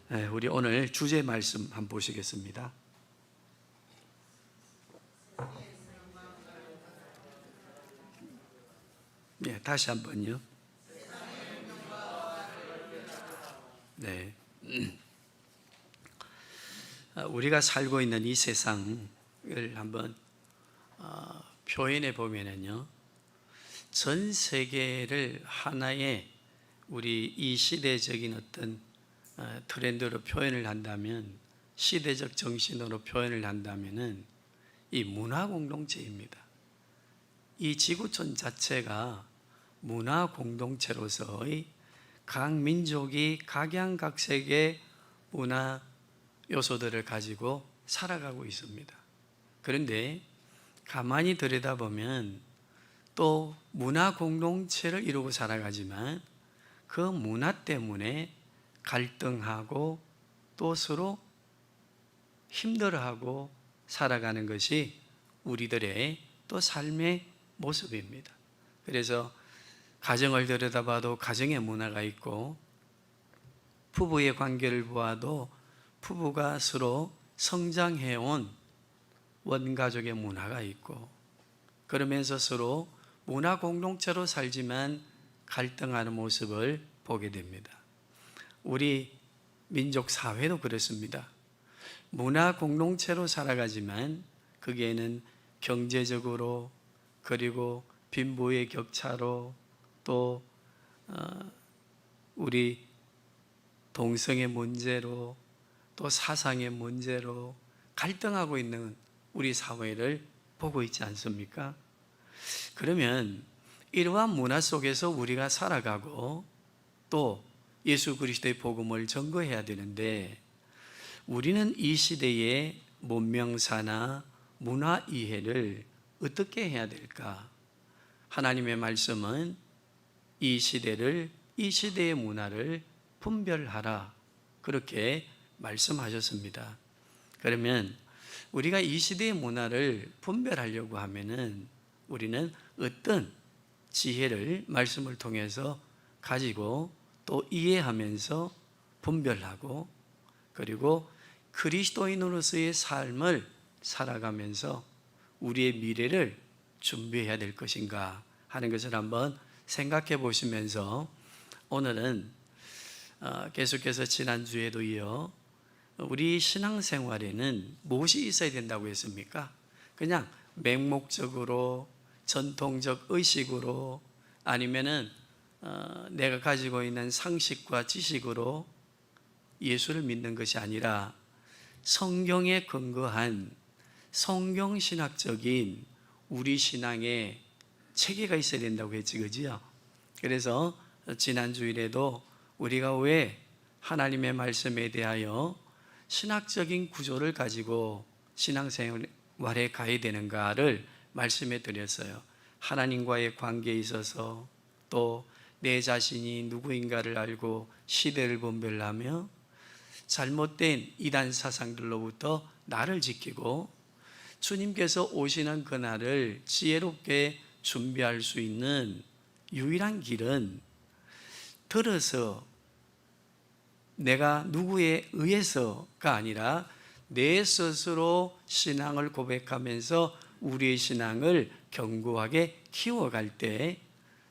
우리 오늘 주제 말씀 한번 보시겠습니다. 다시 한번요. 네. 우리가 살고 있는 이 세상을 한번 표현해 보면은요, 전 세계를 하나의 우리 이 시대적인 어떤 트렌드로 표현을 한다면, 시대적 정신으로 표현을 한다면은 이 문화 공동체입니다. 이 지구촌 자체가 문화 공동체로서의 각 민족이 각양각색의 문화 요소들을 가지고 살아가고 있습니다. 그런데 가만히 들여다보면 또 문화 공동체를 이루고 살아가지만 그 문화 때문에 갈등하고 또 서로 힘들어하고 살아가는 것이 우리들의 또 삶의 모습입니다. 그래서 가정을 들여다봐도 가정의 문화가 있고, 부부의 관계를 보아도 부부가 서로 성장해온 원가족의 문화가 있고, 그러면서 서로 문화 공동체로 살지만 갈등하는 모습을 보게 됩니다. 우리 민족 사회도 그렇습니다. 문화 공동체로 살아가지만 거기에는 경제적으로, 그리고 빈부의 격차로, 또 우리 동성의 문제로, 또 사상의 문제로 갈등하고 있는 우리 사회를 보고 있지 않습니까? 그러면 이러한 문화 속에서 우리가 살아가고 또 예수 그리스도의 복음을 전거해야 되는데, 우리는 이 시대의 문명사나 문화 이해를 어떻게 해야 될까? 하나님의 말씀은 이 시대를, 이 시대의 문화를 분별하라, 그렇게 말씀하셨습니다. 그러면 우리가 이 시대의 문화를 분별하려고 하면은 우리는 어떤 지혜를 말씀을 통해서 가지고 또 이해하면서 분별하고, 그리고 그리스도인으로서의 삶을 살아가면서 우리의 미래를 준비해야 될 것인가 하는 것을 한번 생각해 보시면서, 오늘은 계속해서 지난주에도 이어 우리 신앙생활에는 무엇이 있어야 된다고 했습니까? 그냥 맹목적으로 전통적 의식으로, 아니면은 내가 가지고 있는 상식과 지식으로 예수를 믿는 것이 아니라 성경에 근거한 성경신학적인 우리 신앙의 체계가 있어야 된다고 했지, 그지요? 그래서 지난 주일에도 우리가 왜 하나님의 말씀에 대하여 신학적인 구조를 가지고 신앙생활에 가야 되는가를 말씀해 드렸어요. 하나님과의 관계에 있어서, 또 내 자신이 누구인가를 알고 시대를 분별하며 잘못된 이단 사상들로부터 나를 지키고, 주님께서 오시는 그날을 지혜롭게 준비할 수 있는 유일한 길은 들어서 내가 누구에 의해서가 아니라 내 스스로 신앙을 고백하면서 우리의 신앙을 견고하게 키워갈 때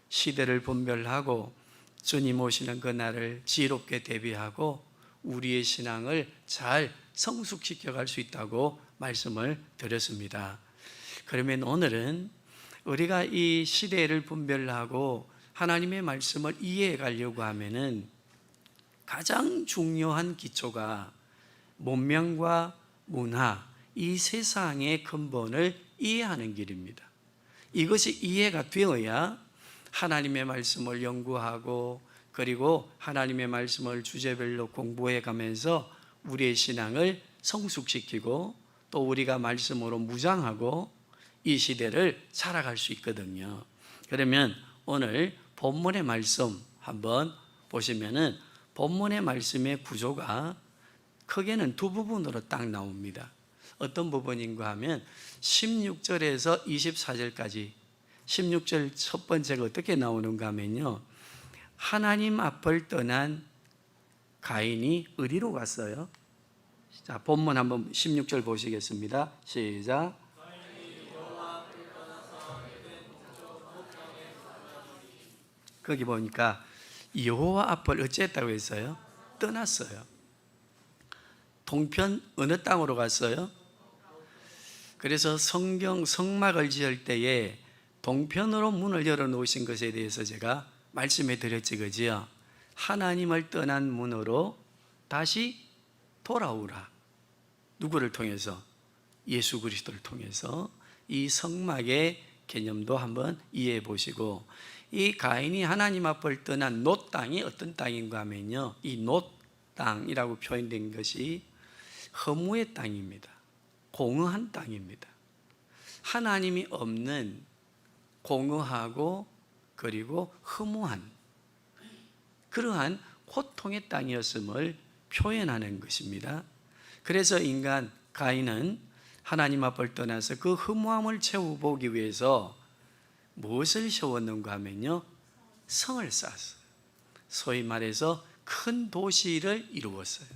시대를 분별하고 주님 오시는 그날을 지혜롭게 대비하고 우리의 신앙을 잘 성숙시켜 갈 수 있다고 말씀을 드렸습니다. 그러면 오늘은 우리가 이 시대를 분별하고 하나님의 말씀을 이해해 가려고 하면은 가장 중요한 기초가 문명과 문화, 이 세상의 근본을 이해하는 길입니다. 이것이 이해가 되어야 하나님의 말씀을 연구하고, 그리고 하나님의 말씀을 주제별로 공부해 가면서 우리의 신앙을 성숙시키고 또 우리가 말씀으로 무장하고 이 시대를 살아갈 수 있거든요. 그러면 오늘 본문의 말씀 한번 보시면은 본문의 말씀의 구조가 크게는 두 부분으로 딱 나옵니다. 어떤 부분인가 하면 16절에서 24절까지, 16절 첫 번째가 어떻게 나오는가 하면요, 하나님 앞을 떠난 가인이 어디로 갔어요? 자, 본문 한번 16절 보시겠습니다. 시작. 거기 보니까 여호와 앞을 어쨌다고 했어요? 떠났어요. 동편 어느 땅으로 갔어요? 그래서 성막을 지을 때에 동편으로 문을 열어놓으신 것에 대해서 제가 말씀해 드렸지, 그지요? 하나님을 떠난 문으로 다시 돌아오라. 누구를 통해서? 예수 그리스도를 통해서. 이 성막의 개념도 한번 이해해 보시고, 이 가인이 하나님 앞을 떠난 놋 땅이 어떤 땅인가 하면요, 이 놋 땅이라고 표현된 것이 허무의 땅입니다. 공허한 땅입니다. 하나님이 없는 공허하고 그리고 허무한 그러한 고통의 땅이었음을 표현하는 것입니다. 그래서 인간 가인은 하나님 앞을 떠나서 그 허무함을 채워보기 위해서 무엇을 세웠는가 하면요, 성을 쌓았어요. 소위 말해서 큰 도시를 이루었어요.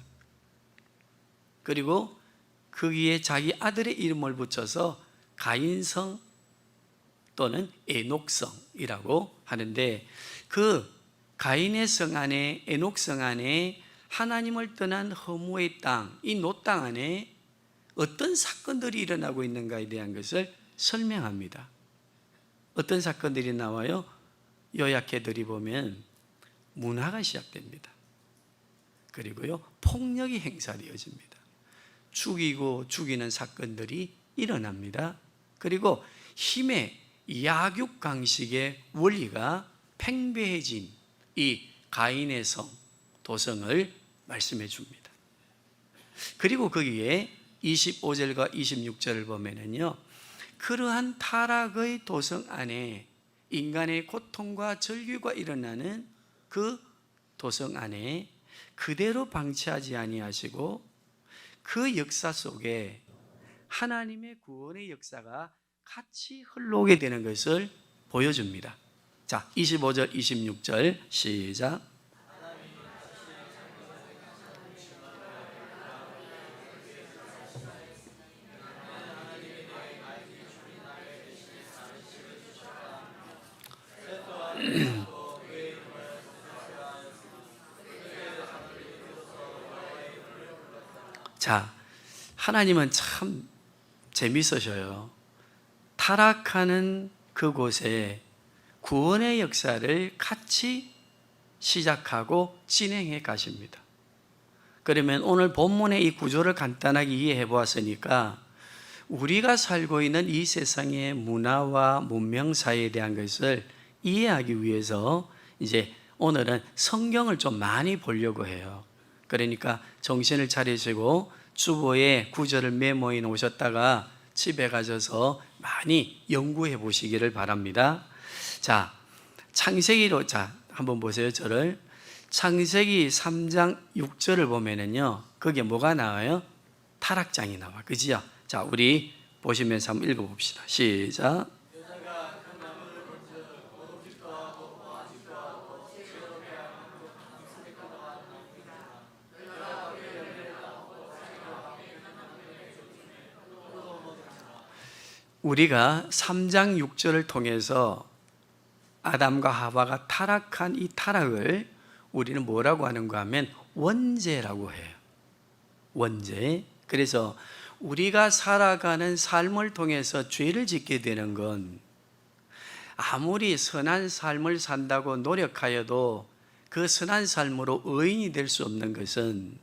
그리고 거기에 자기 아들의 이름을 붙여서 가인성 또는 에녹성이라고 하는데, 그 가인의 성 안에, 에녹성 안에 하나님을 떠난 허무의 땅, 이 놋 땅 안에 어떤 사건들이 일어나고 있는가에 대한 것을 설명합니다. 어떤 사건들이 나와요? 요약해드리 보면 문화가 시작됩니다. 그리고요, 폭력이 행사되어집니다. 죽이고 죽이는 사건들이 일어납니다. 그리고 힘의 약육강식의 원리가 팽배해진 이 가인의 성, 도성을 말씀해 줍니다. 그리고 거기에 25절과 26절을 보면은요, 그러한 타락의 도성 안에 인간의 고통과 절규가 일어나는 그 도성 안에 그대로 방치하지 아니하시고 그 역사 속에 하나님의 구원의 역사가 같이 흘러오게 되는 것을 보여줍니다. 자, 25절, 26절 시작. 자, 하나님은 참 재밌으셔요. 타락하는 그곳에 구원의 역사를 같이 시작하고 진행해 가십니다. 그러면 오늘 본문의 이 구조를 간단하게 이해해 보았으니까 우리가 살고 있는 이 세상의 문화와 문명사에 대한 것을 이해하기 위해서 이제 오늘은 성경을 좀 많이 보려고 해요. 그러니까 정신을 차리시고 주보에 구절을 메모해 놓으셨다가 집에 가셔서 많이 연구해 보시기를 바랍니다. 자, 창세기로, 자, 한번 보세요. 저를. 창세기 3장 6절을 보면은요, 거기에 뭐가 나와요? 타락장이 나와. 그지요? 자, 우리 보시면서 한번 읽어봅시다. 시작. 우리가 3장 6절을 통해서 아담과 하와가 타락한 이 타락을 우리는 뭐라고 하는가 하면 원죄라고 해요. 원죄. 그래서 우리가 살아가는 삶을 통해서 죄를 짓게 되는 건 아무리 선한 삶을 산다고 노력하여도 그 선한 삶으로 의인이 될 수 없는 것은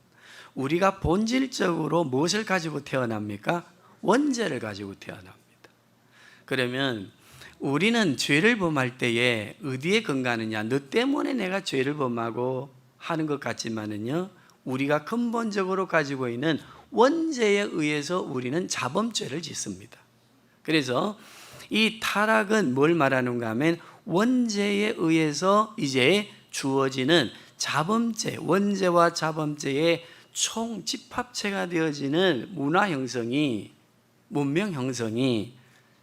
우리가 본질적으로 무엇을 가지고 태어납니까? 원죄를 가지고 태어납니다. 그러면 우리는 죄를 범할 때에 어디에 근거하느냐? 너 때문에 내가 죄를 범하고 하는 것 같지만은요, 우리가 근본적으로 가지고 있는 원죄에 의해서 우리는 자범죄를 짓습니다. 그래서 이 타락은 뭘 말하는가 하면 원죄에 의해서 이제 주어지는 자범죄, 원죄와 자범죄의 총 집합체가 되어지는 문화 형성이, 문명 형성이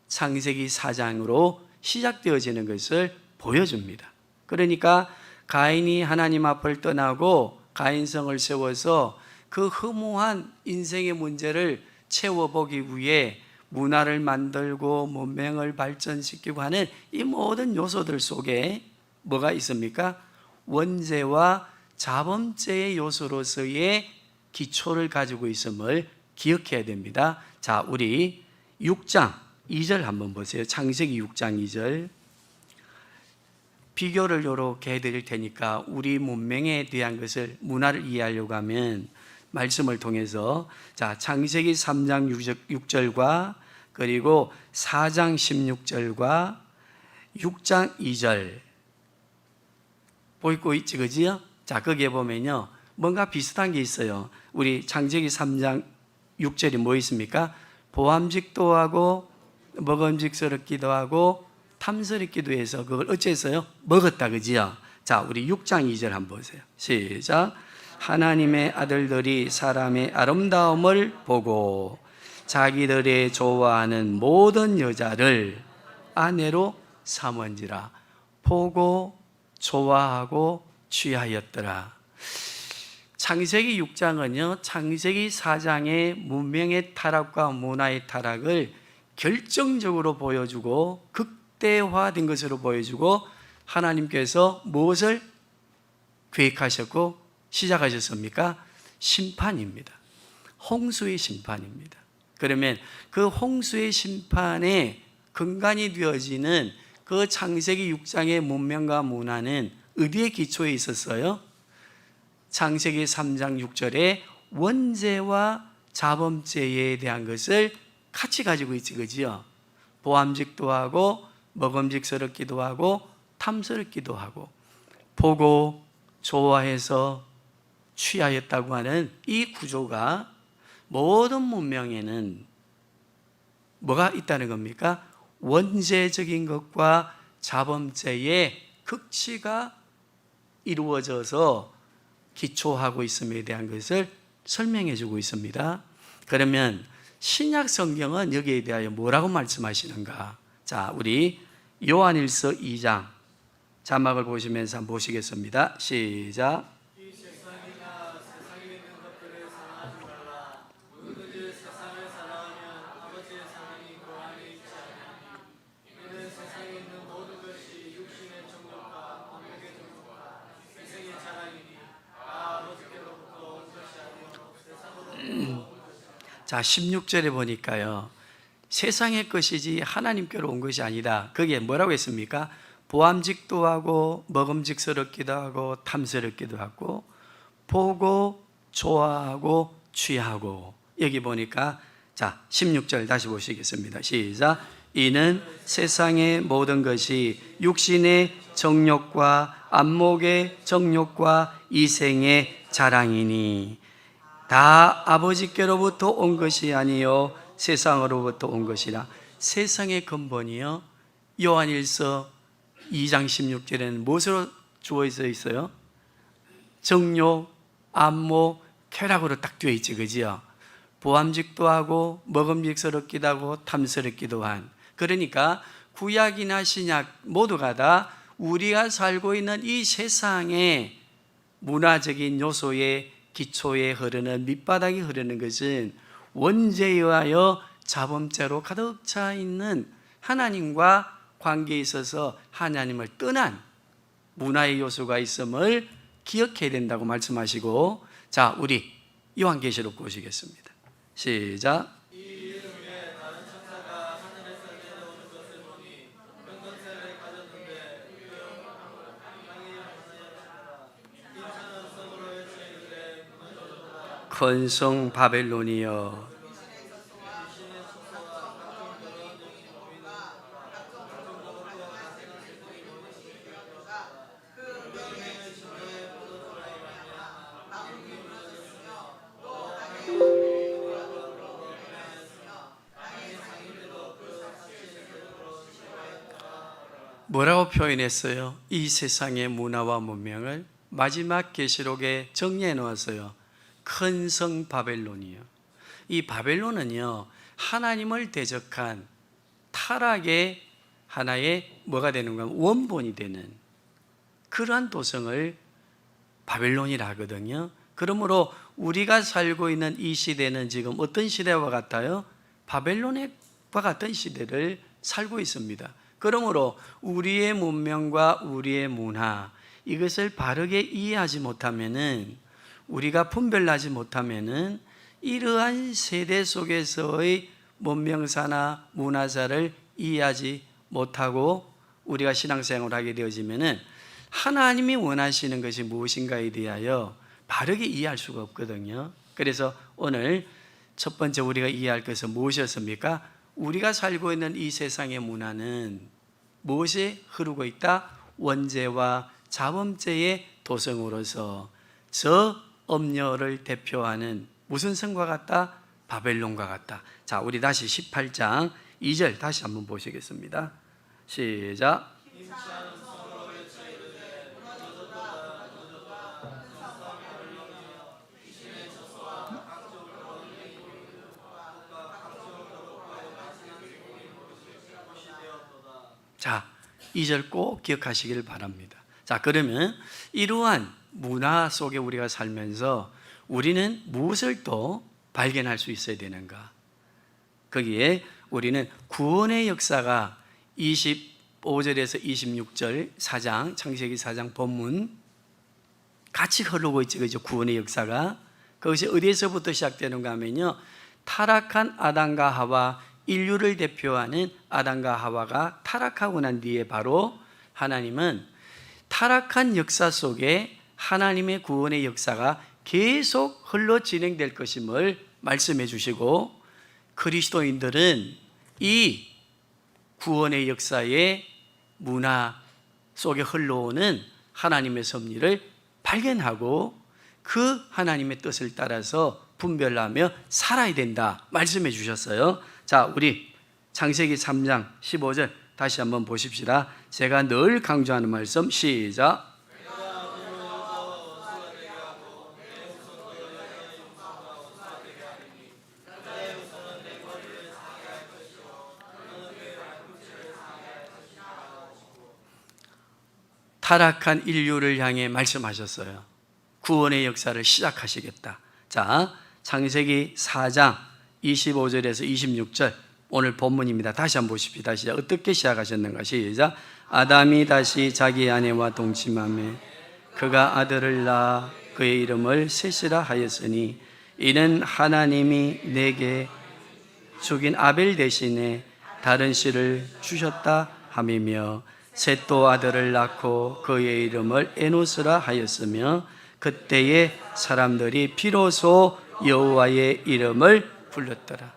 창세기 4장으로 시작되어지는 것을 보여줍니다. 그러니까 가인이 하나님 앞을 떠나고 가인성을 세워서 그 허무한 인생의 문제를 채워보기 위해 문화를 만들고 문명을 발전시키고 하는 이 모든 요소들 속에 뭐가 있습니까? 원죄와 자범죄의 요소로서의 기초를 가지고 있음을 기억해야 됩니다. 자, 우리 6장 2절 한번 보세요. 창세기 6장 2절. 비교를 이렇게 해드릴 테니까 우리 문명에 대한 것을, 문화를 이해하려고 하면 말씀을 통해서, 자, 창세기 3장 6절과 그리고 4장 16절과 6장 2절 보이고 있지, 그지요? 자, 거기에 보면요, 뭔가 비슷한 게 있어요. 우리 창세기 3장 6절이 뭐 있습니까? 보암직도 하고 먹음직스럽기도 하고 탐스럽기도 해서 그걸 어째서요? 먹었다, 그지요? 자, 우리 6장 2절 한번 보세요. 시작. 하나님의 아들들이 사람의 아름다움을 보고 자기들의 좋아하는 모든 여자를 아내로 삼은지라. 보고 좋아하고 취하였더라. 창세기 6장은요, 창세기 4장의 문명의 타락과 문화의 타락을 결정적으로 보여주고 극대화된 것으로 보여주고, 하나님께서 무엇을 계획하셨고 시작하셨습니까? 심판입니다. 홍수의 심판입니다. 그러면 그 홍수의 심판의 근간이 되어지는 그 창세기 6장의 문명과 문화는 어디에 기초해 있었어요? 창세기 3장 6절에 원죄와 자범죄에 대한 것을 같이 가지고 있지, 그지요? 보암직도 하고 먹음직스럽기도 하고 탐스럽기도 하고 보고 좋아해서 취하였다고 하는 이 구조가 모든 문명에는 뭐가 있다는 겁니까? 원죄적인 것과 자범죄의 극치가 이루어져서 기초하고 있음에 대한 것을 설명해 주고 있습니다. 그러면 신약 성경은 여기에 대하여 뭐라고 말씀하시는가? 자, 우리 요한일서 2장 자막을 보시면서 한번 보시겠습니다. 시작. 자, 16절에 보니까요, 세상의 것이지 하나님께로 온 것이 아니다. 거기에 뭐라고 했습니까? 보암직도 하고 먹음직스럽기도 하고 탐스럽기도 하고 보고 좋아하고 취하고. 여기 보니까, 자, 16절 다시 보시겠습니다. 시작. 이는 세상의 모든 것이 육신의 정욕과 안목의 정욕과 이생의 자랑이니 다 아버지께로부터 온 것이 아니요 세상으로부터 온 것이라. 세상의 근본이요, 요한일서 2장 16절에는 무엇으로 주어져 있어요? 정욕, 안목, 쾌락으로 딱 되어 있지, 그지요? 보암직도 하고 먹음직스럽기도 하고 탐스럽기도 한. 그러니까 구약이나 신약 모두가 다 우리가 살고 있는 이 세상의 문화적인 요소의 기초에 흐르는, 밑바닥에 흐르는 것은 원죄에 의하여 자범죄로 가득 차 있는, 하나님과 관계에 있어서 하나님을 떠난 문화의 요소가 있음을 기억해야 된다고 말씀하시고, 자, 우리 요한계시록 보시겠습니다. 시작. 큰 성 바벨론이여, 뭐라고 표현했어요? 이 세상의 문화와 문명을 마지막 계시록에 정리해 놓았어요. 큰 성 바벨론이요. 이 바벨론은요, 하나님을 대적한 타락의 하나의 뭐가 되는 가 원본이 되는 그러한 도성을 바벨론이라 하거든요. 그러므로 우리가 살고 있는 이 시대는 지금 어떤 시대와 같아요? 바벨론과 같은 시대를 살고 있습니다. 그러므로 우리의 문명과 우리의 문화, 이것을 바르게 이해하지 못하면은, 우리가 분별하지 못하면은 이러한 세대 속에서의 문명사나 문화사를 이해하지 못하고 우리가 신앙생활을 하게 되어지면은 하나님이 원하시는 것이 무엇인가에 대하여 바르게 이해할 수가 없거든요. 그래서 오늘 첫 번째 우리가 이해할 것은 무엇이었습니까? 우리가 살고 있는 이 세상의 문화는 무엇이 흐르고 있다? 원죄와 자범죄의 도성으로서 저 엄녀를 대표하는 무슨 성과 같다? 바벨론과 같다. 자, 우리 다시 18장 2절 다시 한번 보시겠습니다. 시작. 자, 2절 꼭 기억하시길 바랍니다. 자, 그러면 이러한 문화 속에 우리가 살면서 우리는 무엇을 또 발견할 수 있어야 되는가? 거기에 우리는 구원의 역사가 25절에서 26절 4장, 창세기 4장 본문 같이 흐르고 있죠. 그죠? 구원의 역사가. 그것이 어디에서부터 시작되는가 하면요, 타락한 아담과 하와, 인류를 대표하는 아담과 하와가 타락하고 난 뒤에 바로 하나님은 타락한 역사 속에 하나님의 구원의 역사가 계속 흘러 진행될 것임을 말씀해 주시고, 그리스도인들은 이 구원의 역사의 문화 속에 흘러오는 하나님의 섭리를 발견하고 그 하나님의 뜻을 따라서 분별하며 살아야 된다 말씀해 주셨어요. 자, 우리 창세기 3장 15절 다시 한번 보십시다. 제가 늘 강조하는 말씀, 시작. 타락한 인류를 향해 말씀하셨어요. 구원의 역사를 시작하시겠다. 자, 창세기 4장 25절에서 26절 오늘 본문입니다. 다시 한번 보십시다. 시작. 어떻게 시작하셨는가? 시작. 아담이 다시 자기 아내와 동침하며 그가 아들을 낳아 그의 이름을 셋이라 하였으니 이는 하나님이 내게 죽인 아벨 대신에 다른 씨를 주셨다 함이며, 셋도 아들을 낳고 그의 이름을 에노스라 하였으며 그때에 사람들이 비로소 여호와의 이름을 불렀더라.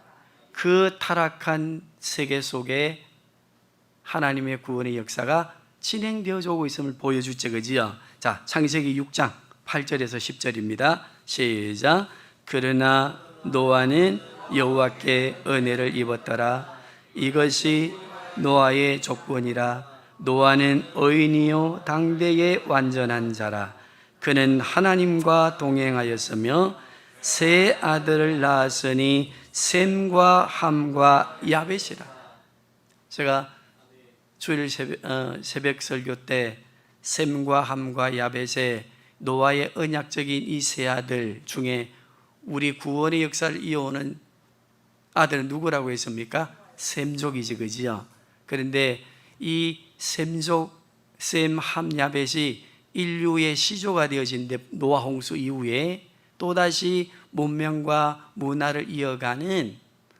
그 타락한 세계 속에 하나님의 구원의 역사가 진행되어져 오고 있음을 보여주죠. 그지요? 자, 창세기 6장 8절에서 10절입니다. 시작. 그러나 노아는 여호와께 은혜를 입었더라. 이것이 노아의 조건이라. 노아는 의인이요 당대의 완전한 자라. 그는 하나님과 동행하였으며 세 아들을 낳았으니 셈과 함과 야벳이라. 제가 주일 새벽 설교 때 셈과 함과 야벳의 노아의 언약적인 이 세 아들 중에 우리 구원의 역사를 이어오는 아들은 누구라고 했습니까? 셈족이지, 그지요? 그런데 이 셈족, 셈, 함, 야벳이 인류의 시조가 되어진 노아 홍수 이후에 또다시 문명과 문화를 이어가는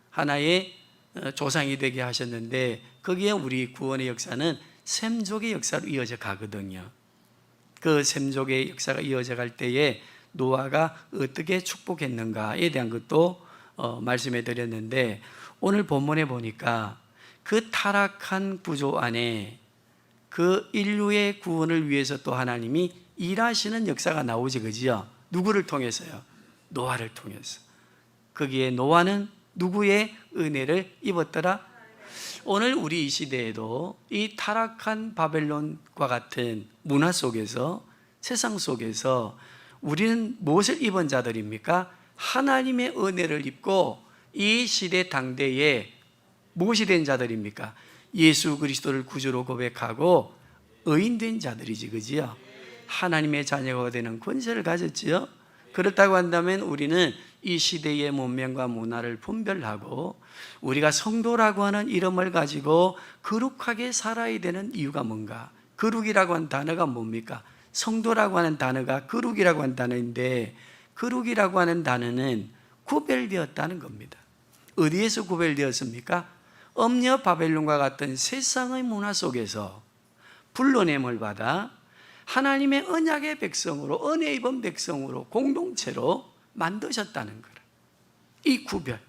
하나의 조상이 되게 하셨는데, 거기에 우리 구원의 역사는 셈족의 역사로 이어져 가거든요. 그 셈족의 역사가 이어져 갈 때에 노아가 어떻게 축복했는가에 대한 것도 말씀해 드렸는데, 오늘 본문에 보니까 그 타락한 구조 안에 그 인류의 구원을 위해서 또 하나님이 일하시는 역사가 나오지, 그지요? 누구를 통해서요? 노아를 통해서. 거기에 노아는 누구의 은혜를 입었더라? 오늘 우리 이 시대에도 이 타락한 바벨론과 같은 문화 속에서, 세상 속에서 우리는 무엇을 입은 자들입니까? 하나님의 은혜를 입고 이 시대 당대에 무엇이 된 자들입니까? 예수 그리스도를 구주로 고백하고 의인된 자들이지, 그지요? 하나님의 자녀가 되는 권세를 가졌지요. 그렇다고 한다면 우리는 이 시대의 문명과 문화를 분별하고 우리가 성도라고 하는 이름을 가지고 거룩하게 살아야 되는 이유가 뭔가? 거룩이라고 하는 단어가 뭡니까? 성도라고 하는 단어가 거룩이라고 하는 단어인데, 거룩이라고 하는 단어는 구별되었다는 겁니다. 어디에서 구별되었습니까? 엄녀 바벨론과 같은 세상의 문화 속에서 불러냄을 받아 하나님의 언약의 백성으로, 은혜 입은 백성으로 공동체로 만드셨다는 거라. 이 구별,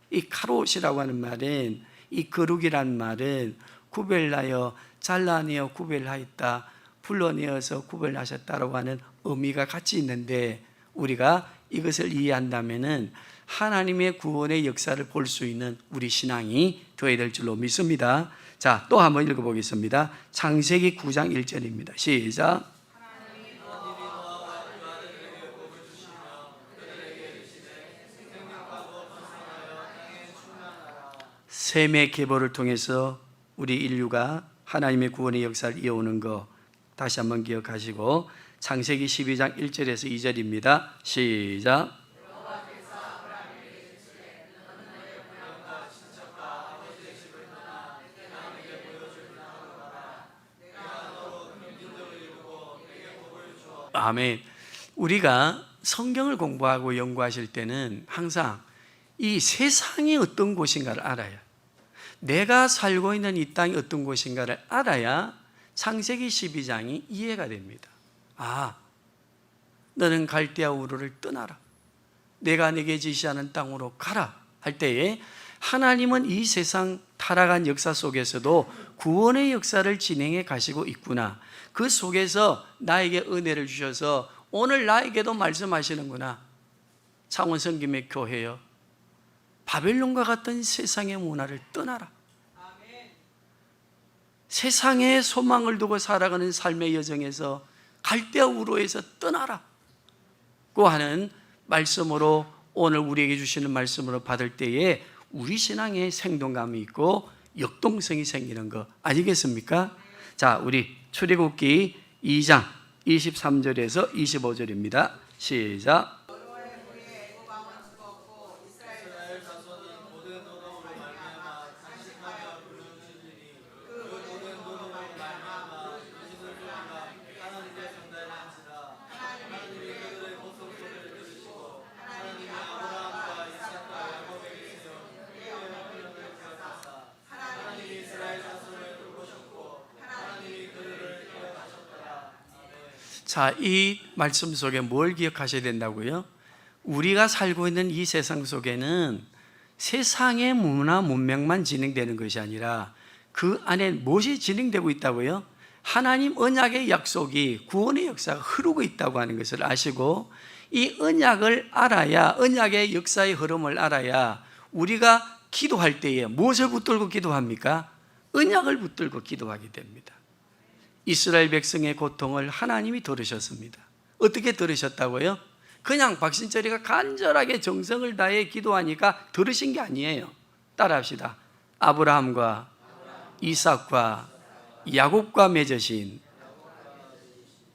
이 카롯이라고 하는 말은, 이 거룩이란 말은 구별하여, 잘라내어 구별하였다, 불러내어서 구별하셨다라고 하는 의미가 같이 있는데, 우리가 이것을 이해한다면은 하나님의 구원의 역사를 볼 수 있는 우리 신앙이 되어야 될 줄로 믿습니다. 자, 또 한번 읽어보겠습니다. 창세기 9장 1절입니다. 시작. 셈의 계보를 통해서 우리 인류가 하나님의 구원의 역사를 이어오는 거 다시 한번 기억하시고, 창세기 12장 1절에서 2절입니다. 시작. 아멘. 우리가 성경을 공부하고 연구하실 때는 항상 이 세상이 어떤 곳인가를 알아야, 내가 살고 있는 이 땅이 어떤 곳인가를 알아야 창세기 12장이 이해가 됩니다. 아, 너는 갈대아 우르를 떠나라, 내가 내게 지시하는 땅으로 가라 할 때에 하나님은 이 세상 타락한 역사 속에서도 구원의 역사를 진행해 가시고 있구나, 그 속에서 나에게 은혜를 주셔서 오늘 나에게도 말씀하시는구나. 창원성김의 교회여, 바벨론과 같은 세상의 문화를 떠나라. 세상에 소망을 두고 살아가는 삶의 여정에서 갈대아 우르에서 떠나라 고 하는 말씀으로, 오늘 우리에게 주시는 말씀으로 받을 때에 우리 신앙에 생동감이 있고 역동성이 생기는 거 아니겠습니까? 자, 우리 출애굽기 2장 23절에서 25절입니다. 시작. 자, 이 말씀 속에 뭘 기억하셔야 된다고요? 우리가 살고 있는 이 세상 속에는 세상의 문화, 문명만 진행되는 것이 아니라 그 안에 무엇이 진행되고 있다고요? 하나님 언약의 약속이, 구원의 역사가 흐르고 있다고 하는 것을 아시고, 이 언약을 알아야, 언약의 역사의 흐름을 알아야 우리가 기도할 때에 무엇을 붙들고 기도합니까? 언약을 붙들고 기도하게 됩니다. 이스라엘 백성의 고통을 하나님이 들으셨습니다. 어떻게 들으셨다고요? 그냥 박신철이가 간절하게 정성을 다해 기도하니까 들으신 게 아니에요. 따라합시다. 아브라함과 이삭과 야곱과 맺으신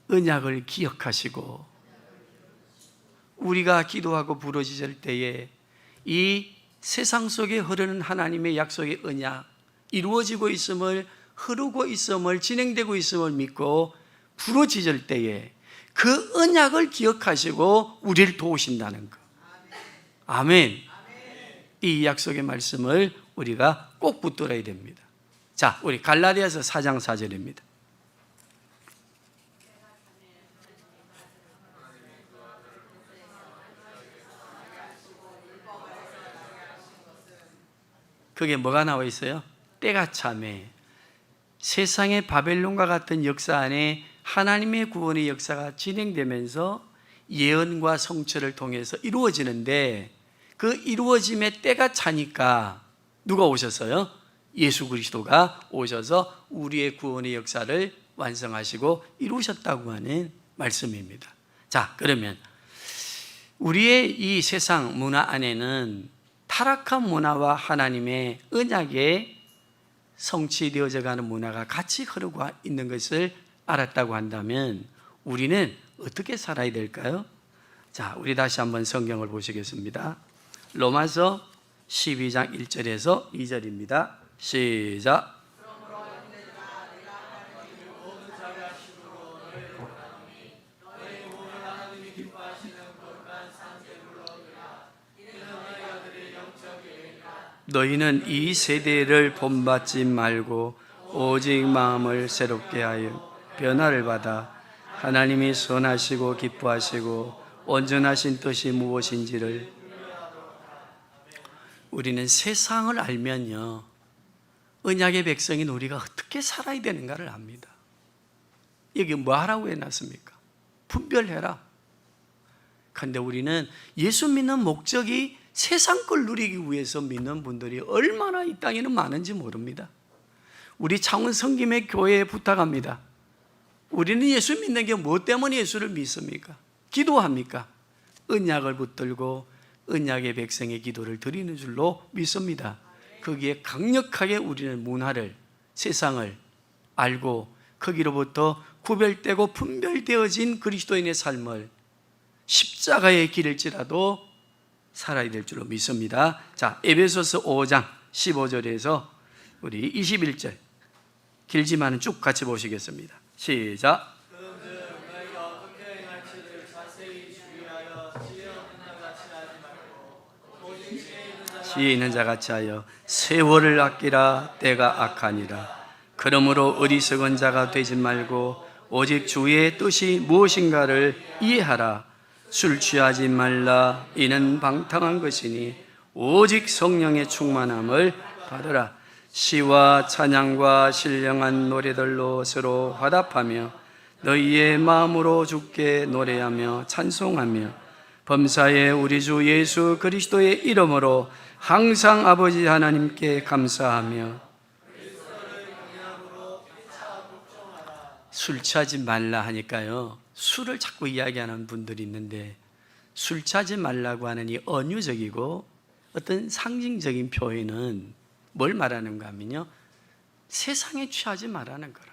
언약을 기억하시고, 우리가 기도하고 부르짖을 때에 이 세상 속에 흐르는 하나님의 약속의 언약, 이루어지고 있음을, 흐르고 있음을, 진행되고 있음을 믿고 부르짖을 때에 그 언약을 기억하시고 우리를 도우신다는 것. 아멘. 이 약속의 말씀을 우리가 꼭 붙들어야 됩니다. 자, 우리 갈라디아서 4장 4절입니다. 그게 뭐가 나와 있어요? 때가 참에 세상의 바벨론과 같은 역사 안에 하나님의 구원의 역사가 진행되면서 예언과 성취를 통해서 이루어지는데, 그 이루어짐의 때가 차니까 누가 오셨어요? 예수 그리스도가 오셔서 우리의 구원의 역사를 완성하시고 이루셨다고 하는 말씀입니다. 자, 그러면 우리의 이 세상 문화 안에는 타락한 문화와 하나님의 언약의 성취되어져 가는 문화가 같이 흐르고 있는 것을 알았다고 한다면, 우리는 어떻게 살아야 될까요? 자, 우리 다시 한번 성경을 보시겠습니다. 로마서 12장 1절에서 2절입니다. 시작. 너희는 이 세대를 본받지 말고 오직 마음을 새롭게 하여 변화를 받아 하나님이 선하시고 기뻐하시고 온전하신 뜻이 무엇인지를. 우리는 세상을 알면요, 언약의 백성인 우리가 어떻게 살아야 되는가를 압니다. 여기 뭐 하라고 해놨습니까? 분별해라. 그런데 우리는 예수 믿는 목적이 세상 걸 누리기 위해서 믿는 분들이 얼마나 이 땅에는 많은지 모릅니다. 우리 창원 성김의 교회에 부탁합니다. 우리는 예수 믿는 게 뭐 때문에 예수를 믿습니까? 기도합니까? 언약을 붙들고 언약의 백성의 기도를 드리는 줄로 믿습니다. 거기에 강력하게 우리는 문화를, 세상을 알고 거기로부터 구별되고 분별되어진 그리스도인의 삶을 십자가의 길일지라도 살아야 될 줄로 믿습니다. 자, 에베소서 5장 15절에서 우리 21절 길지만은 쭉 같이 보시겠습니다. 시작. 지혜 있는 자같이 하여 세월을 아끼라. 때가 악하니라. 그러므로 어리석은 자가 되지 말고 오직 주의 뜻이 무엇인가를 이해하라. 술 취하지 말라. 이는 방탕한 것이니 오직 성령의 충만함을 받으라. 시와 찬양과 신령한 노래들로 서로 화답하며 너희의 마음으로 주께 노래하며 찬송하며 범사에 우리 주 예수 그리스도의 이름으로 항상 아버지 하나님께 감사하며. 술 취하지 말라 하니까요, 술을 자꾸 이야기하는 분들이 있는데, 술 취하지 말라고 하는 이 언유적이고 어떤 상징적인 표현은 뭘 말하는가 하면요, 세상에 취하지 말라는 거라.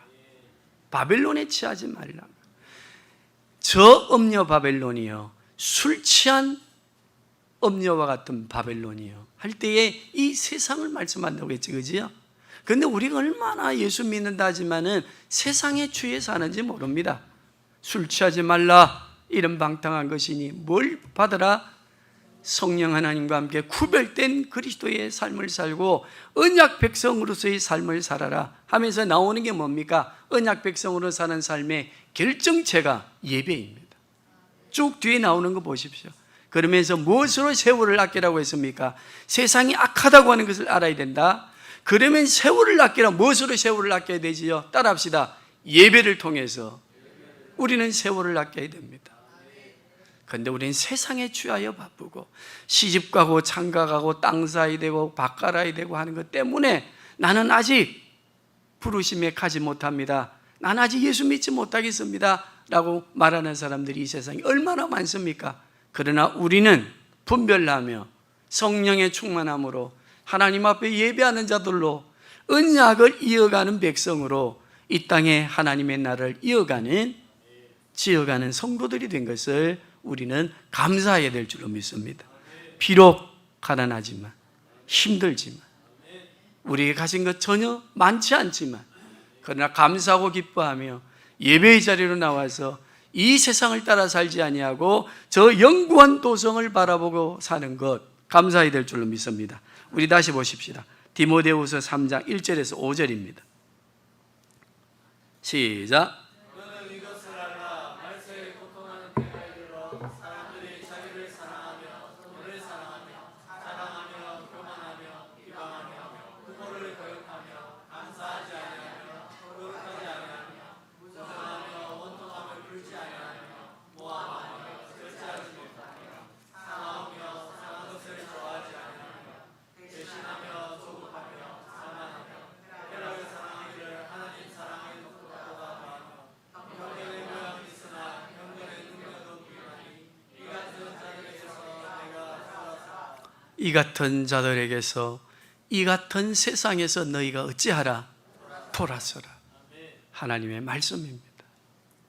바벨론에 취하지 말라. 저 음녀 바벨론이요, 술 취한 음녀와 같은 바벨론이요 할 때에 이 세상을 말씀한다고 했지, 그지요? 그런데 우리가 얼마나 예수 믿는다 하지만은 세상에 취해 사는지 모릅니다. 술 취하지 말라. 이런 방탕한 것이니 뭘 받으라? 성령 하나님과 함께 구별된 그리스도의 삶을 살고 언약 백성으로서의 삶을 살아라 하면서 나오는 게 뭡니까? 언약 백성으로 사는 삶의 결정체가 예배입니다. 쭉 뒤에 나오는 거 보십시오. 그러면서 무엇으로 세월을 아끼라고 했습니까? 세상이 악하다고 하는 것을 알아야 된다. 그러면 세월을 아끼라. 무엇으로 세월을 아껴야 되지요? 따라합시다. 예배를 통해서 우리는 세월을 아껴야 됩니다. 그런데 우리는 세상에 취하여 바쁘고 시집가고 장가가고 땅 사야 되고 밭 갈아야 되고 하는 것 때문에 나는 아직 부르심에 가지 못합니다. 나는 아직 예수 믿지 못하겠습니다 라고 말하는 사람들이 이 세상에 얼마나 많습니까? 그러나 우리는 분별하며 성령의 충만함으로 하나님 앞에 예배하는 자들로 언약을 이어가는 백성으로 이 땅에 하나님의 나라를 지어가는 성도들이 된 것을 우리는 감사해야 될 줄로 믿습니다. 비록 가난하지만, 힘들지만, 우리가 가진 것 전혀 많지 않지만, 그러나 감사하고 기뻐하며 예배의 자리로 나와서 이 세상을 따라 살지 아니하고 저 영구한 도성을 바라보고 사는 것 감사해야 될 줄로 믿습니다. 우리 다시 보십시다. 디모데후서 3장 1절에서 5절입니다. 시작. 이 같은 자들에게서, 이 같은 세상에서 너희가 어찌하라? 돌아서라. 하나님의 말씀입니다.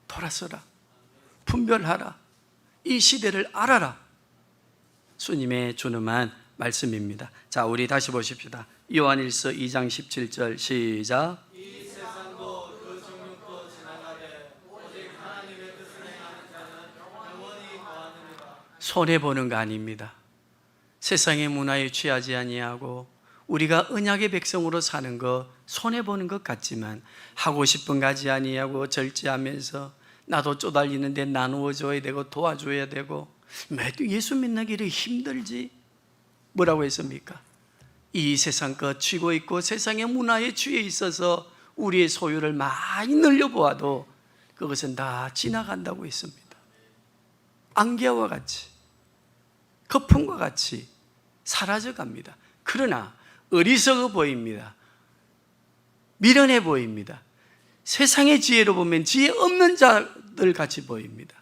돌아서라. 분별하라. 이 시대를 알아라. 주님의 준엄한 말씀입니다. 자, 우리 다시 보십시다. 요한일서 2장 17절 시작. 이 세상도 그 정욕도 지나가되 오직 하나님의 뜻을 행하는 자는 영원히 거하느니라. 손해보는 거 아닙니다. 세상의 문화에 취하지 아니하고 우리가 언약의 백성으로 사는 거 손해보는 것 같지만 하고 싶은 거 하지 아니하고 절제하면서 나도 쪼달리는데 나누어 줘야 되고 도와줘야 되고 매도 예수 믿기를 힘들지. 뭐라고 했습니까? 이 세상 것 쥐고 있고 세상의 문화에 취해 있어서 우리의 소유를 많이 늘려보아도 그것은 다 지나간다고 했습니다. 안개와 같이 거품과 같이 사라져갑니다. 그러나 어리석어 보입니다. 미련해 보입니다. 세상의 지혜로 보면 지혜 없는 자들 같이 보입니다.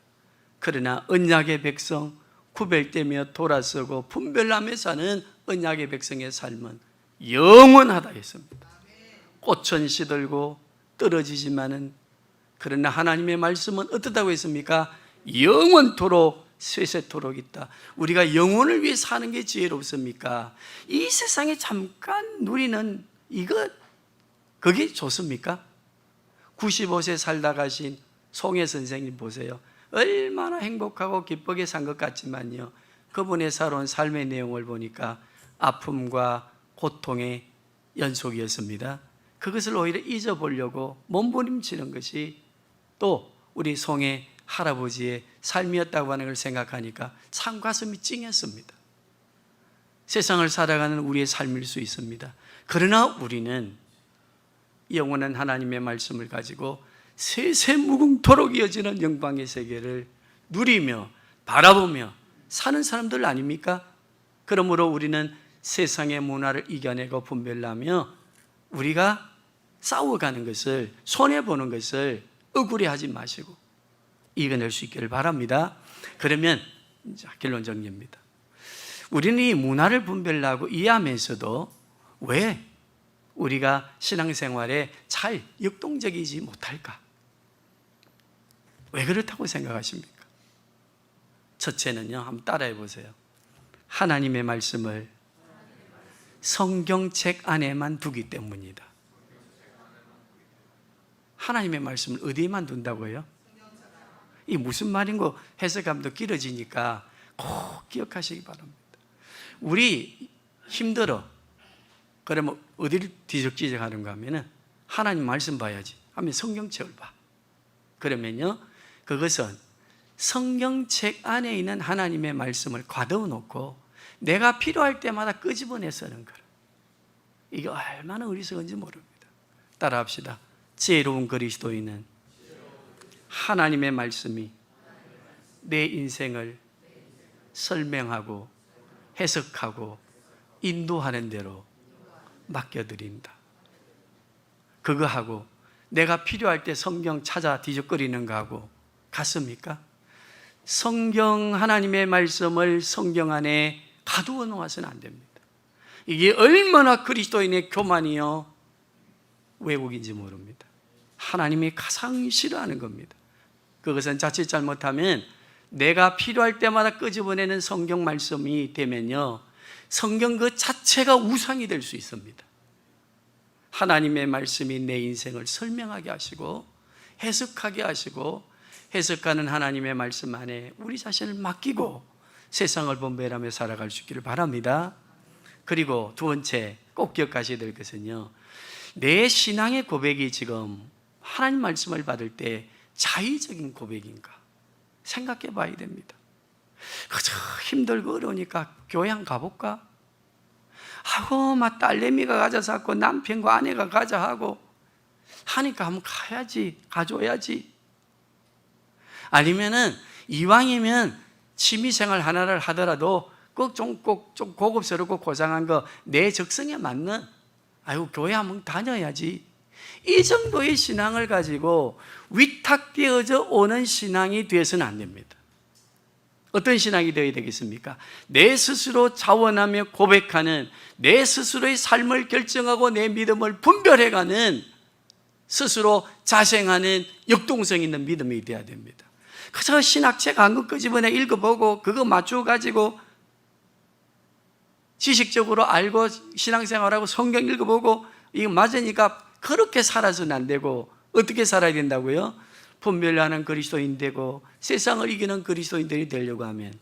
그러나 언약의 백성, 구별되며 돌아서고 분별하며 사는 언약의 백성의 삶은 영원하다 했습니다. 꽃은 시들고 떨어지지만은 그러나 하나님의 말씀은 어떻다고 했습니까? 영원토록 쇠쇠토록 있다. 우리가 영혼을 위해 사는 게 지혜롭습니까? 이 세상에 잠깐 누리는 이것, 그게 좋습니까? 95세 살다 가신 송혜 선생님 보세요. 얼마나 행복하고 기쁘게 산 것 같지만요, 그분의 살아온 삶의 내용을 보니까 아픔과 고통의 연속이었습니다. 그것을 오히려 잊어보려고 몸부림치는 것이 또 우리 송혜 할아버지의 삶이었다고 하는 걸 생각하니까 참 가슴이 찡했습니다. 세상을 살아가는 우리의 삶일 수 있습니다. 그러나 우리는 영원한 하나님의 말씀을 가지고 세세무궁토록 이어지는 영광의 세계를 누리며 바라보며 사는 사람들 아닙니까? 그러므로 우리는 세상의 문화를 이겨내고 분별하며 우리가 싸워가는 것을, 손해보는 것을 억울해하지 마시고 이겨낼 수 있기를 바랍니다. 그러면 이제 결론 정리입니다. 우리는 이 문화를 분별하고 이해하면서도 왜 우리가 신앙생활에 잘 역동적이지 못할까? 왜 그렇다고 생각하십니까? 첫째는요, 한번 따라해 보세요. 하나님의 말씀을 성경책 안에만 두기 때문이다. 하나님의 말씀을 어디에만 둔다고요? 이 무슨 말인고 해석하면 길어지니까 꼭 기억하시기 바랍니다. 우리 힘들어. 그러면 어디를 뒤적지적 하는가 하면은 하나님 말씀 봐야지 하면 성경책을 봐. 그러면요, 그것은 성경책 안에 있는 하나님의 말씀을 가둬 놓고 내가 필요할 때마다 끄집어내 쓰는 거라. 이게 얼마나 어리석은지 모릅니다. 따라합시다. 지혜로운 그리스도인은 하나님의 말씀이 내 인생을 설명하고 해석하고 인도하는 대로 맡겨드린다. 그거 하고 내가 필요할 때 성경 찾아 뒤적거리는 거 하고 같습니까? 성경, 하나님의 말씀을 성경 안에 가두어 놓아서는 안 됩니다. 이게 얼마나 그리스도인의 교만이요 왜곡인지 모릅니다. 하나님이 가장 싫어하는 겁니다. 그것은 자칫 잘못하면 내가 필요할 때마다 끄집어내는 성경 말씀이 되면요, 성경 그 자체가 우상이 될 수 있습니다. 하나님의 말씀이 내 인생을 설명하게 하시고 해석하게 하시고 해석하는 하나님의 말씀 안에 우리 자신을 맡기고 세상을 분별하며 살아갈 수 있기를 바랍니다. 그리고 두 번째 꼭 기억하셔야 될 것은요, 내 신앙의 고백이 지금 하나님 말씀을 받을 때 자의적인 고백인가 생각해 봐야 됩니다. 그저 힘들고 어려우니까 교회 한 가볼까? 하고 막 딸내미가 가자서 하고 남편과 아내가 가자 하고 하니까 한번 가야지, 가줘야지. 아니면은 이왕이면 취미생활 하나를 하더라도 꼭 좀 고급스럽고 고상한 거 내 적성에 맞는 아이고 교회 한번 다녀야지. 이 정도의 신앙을 가지고 위탁되어져 오는 신앙이 되어서는 안 됩니다. 어떤 신앙이 되어야 되겠습니까? 내 스스로 자원하며 고백하는, 내 스스로의 삶을 결정하고 내 믿음을 분별해가는, 스스로 자생하는 역동성 있는 믿음이 되어야 됩니다. 그저 신학책 한 권 끄집어내 읽어보고 그거 맞춰가지고 지식적으로 알고 신앙생활하고 성경 읽어보고 이거 맞으니까 그렇게 살아서는 안 되고 어떻게 살아야 된다고요? 분별하는 그리스도인 되고 세상을 이기는 그리스도인들이 되려고 하면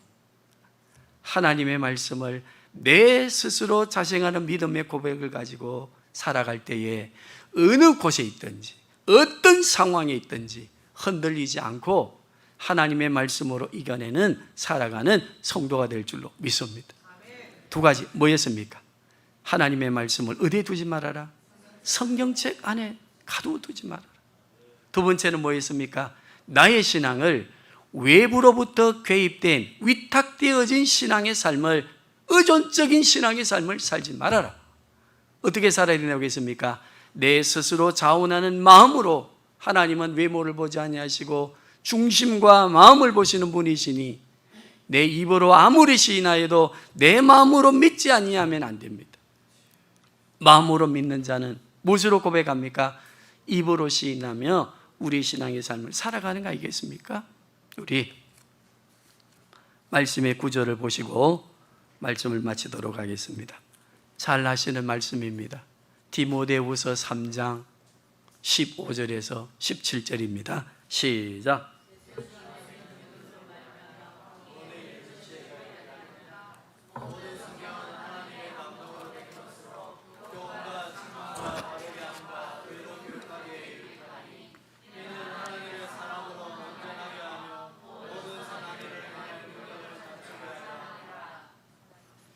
하나님의 말씀을 내 스스로 자생하는 믿음의 고백을 가지고 살아갈 때에 어느 곳에 있든지 어떤 상황에 있든지 흔들리지 않고 하나님의 말씀으로 이겨내는 살아가는 성도가 될 줄로 믿습니다. 두 가지 뭐였습니까? 하나님의 말씀을 어디에 두지 말아라? 성경책 안에 가두어두지 말아라. 두 번째는 뭐였습니까? 나의 신앙을 외부로부터 개입된 위탁되어진 신앙의 삶을 의존적인 신앙의 삶을 살지 말아라. 어떻게 살아야 된다고 했습니까? 내 스스로 자원하는 마음으로 하나님은 외모를 보지 아니하시고 중심과 마음을 보시는 분이시니 내 입으로 아무리 시인하여도 내 마음으로 믿지 아니하면 안 됩니다. 마음으로 믿는 자는 무엇으로 고백합니까? 입으로 시인하며 우리 신앙의 삶을 살아가는 거 아니겠습니까? 우리 말씀의 구절을 보시고 말씀을 마치도록 하겠습니다. 잘 아시는 말씀입니다. 디모데후서 3장 15절에서 17절입니다. 시작.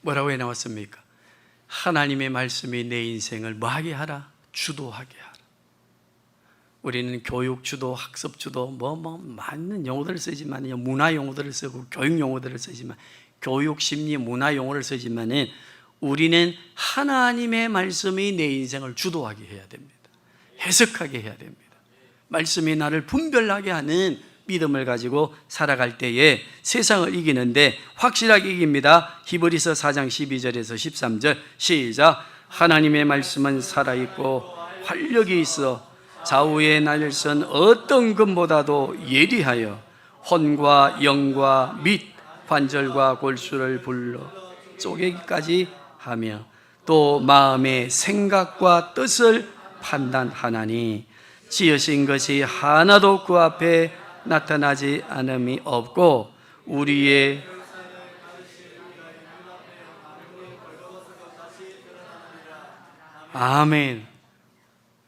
뭐라고 해 나왔습니까? 하나님의 말씀이 내 인생을 뭐하게 하라? 주도하게 하라. 우리는 교육 주도, 학습 주도 많은 용어들을 쓰지만 문화 용어들을 쓰고 교육 용어들을 쓰지만 교육, 심리, 문화 용어를 쓰지만은 우리는 하나님의 말씀이 내 인생을 주도하게 해야 됩니다. 해석하게 해야 됩니다. 말씀이 나를 분별하게 하는 믿음을 가지고 살아갈 때에 세상을 이기는데 확실하게 이깁니다. 히브리서 4장 12절에서 13절 시작. 하나님의 말씀은 살아있고 활력이 있어 좌우의 날선 어떤 금보다도 예리하여 혼과 영과 및 관절과 골수를 불러 쪼개기까지 하며 또 마음의 생각과 뜻을 판단하나니 지으신 것이 하나도 그 앞에 나타나지 않음이 없고 우리의 아멘.